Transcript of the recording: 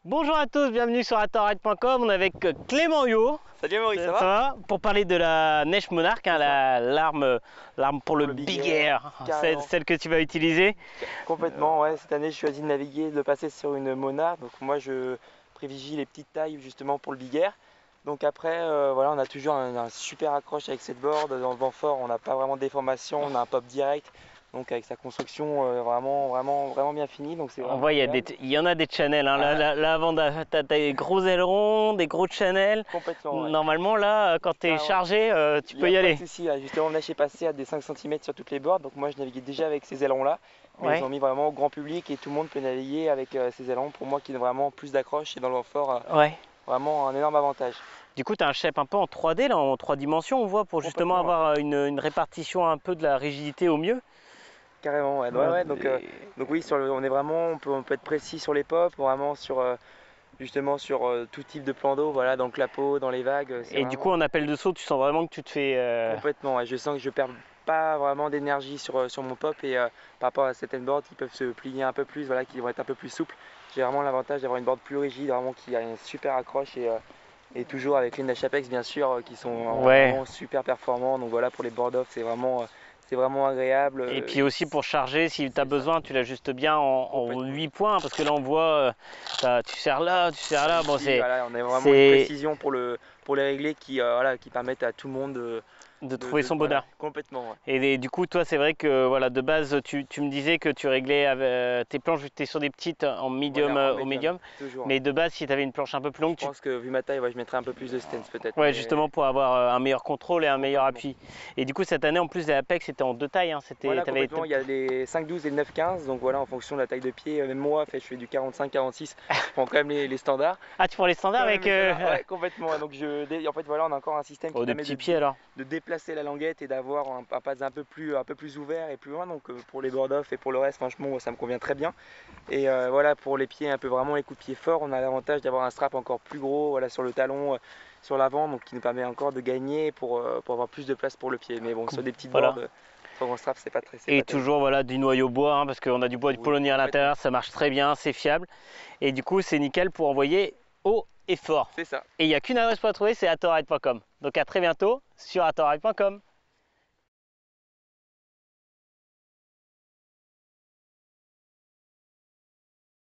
Bonjour à tous, bienvenue sur atorride.com. On est avec Clément Huot. Salut Maurice, ça va? Pour parler de la neige monarque, hein, l'arme pour le big air, celle que tu vas utiliser. Complètement, ouais. Cette année, je choisi de naviguer, de passer sur une monarque. Donc moi, je privilégie les petites tailles justement pour le big air. Donc après, voilà, on a toujours un super accroche avec cette board. Dans le vent fort, on n'a pas vraiment de déformation, on a un pop direct. Donc avec sa construction vraiment bien finie. Donc c'est on voit, il y en a des channels. Hein. Là, avant, tu as des gros ailerons, des gros channels. Complètement. Ouais. Normalement, là, quand tu es chargé, tu peux y aller. Pas de souci, justement, là, j'ai passé à des 5 cm sur toutes les boards. Donc moi, je naviguais déjà avec ces ailerons-là. Mais ils ont mis vraiment au grand public et tout le monde peut naviguer avec ces ailerons. Pour moi, qui donne vraiment plus d'accroche et dans le vent fort, vraiment un énorme avantage. Du coup, tu as un shape un peu en 3D, là, en 3 dimensions, on voit, pour justement avoir une répartition un peu de la rigidité au mieux. Carrément, ouais. Donc oui, on peut être précis sur les pops, vraiment justement sur tout type de plan d'eau, voilà, dans le clapot, dans les vagues. Et du coup, en appel de saut, tu sens vraiment que tu te fais... Complètement, ouais. Je sens que je perds pas vraiment d'énergie sur mon pop et par rapport à certaines boards qui peuvent se plier un peu plus, voilà, qui vont être un peu plus souples. J'ai vraiment l'avantage d'avoir une board plus rigide, vraiment qui a une super accroche et toujours avec les Nash Apex bien sûr, qui sont vraiment super performants. Donc voilà, pour les board off, c'est vraiment agréable. Et puis aussi pour charger, si tu as besoin, tu l'ajustes bien en 8 points, parce que là on voit, tu serres là, tu serres là. Bon, voilà, on a vraiment une précision pour les régler qui permettent à tout le monde de trouver son bonheur. Complètement. Ouais. Et du coup, toi, c'est vrai que voilà, de base, tu me disais que tu réglais avec tes planches, tu es sur des petites en medium, au medium. Toujours. Mais de base, si tu avais une planche un peu plus longue, je pense que vu ma taille, je mettrais un peu plus de stance peut-être. Ouais, justement pour avoir un meilleur contrôle et un meilleur appui. Et du coup, cette année, en plus des Apex, c'était en 2 tailles. Hein. Voilà, complètement. Il y a les 5-12 et le 9-15. Donc voilà, en fonction de la taille de pied. Même moi, je fais du 45-46. Je prends quand même les standards. Ah, tu prends les standards avec... Ouais, complètement. Donc en fait, voilà, on a encore un système qui permet de déplacer la languette et d'avoir un pas un peu plus ouvert et plus loin. Donc pour les board off et pour le reste, franchement, ça me convient très bien. Et voilà, pour les pieds, un peu vraiment les coups de pied forts, on a l'avantage d'avoir un strap encore plus gros, voilà, sur le talon, sur l'avant, donc qui nous permet encore de gagner pour avoir plus de place pour le pied. Mais bon, sur des petites boards, sans strap, c'est pas très. Et toujours voilà, du noyau bois, hein, parce qu'on a du bois du polonier à l'intérieur, ça marche très bien, c'est fiable. Et du coup, c'est nickel pour envoyer haut et fort. C'est ça. Et il n'y a qu'une adresse pour la trouver, c'est atorride.com. Donc à très bientôt sur atorride.com.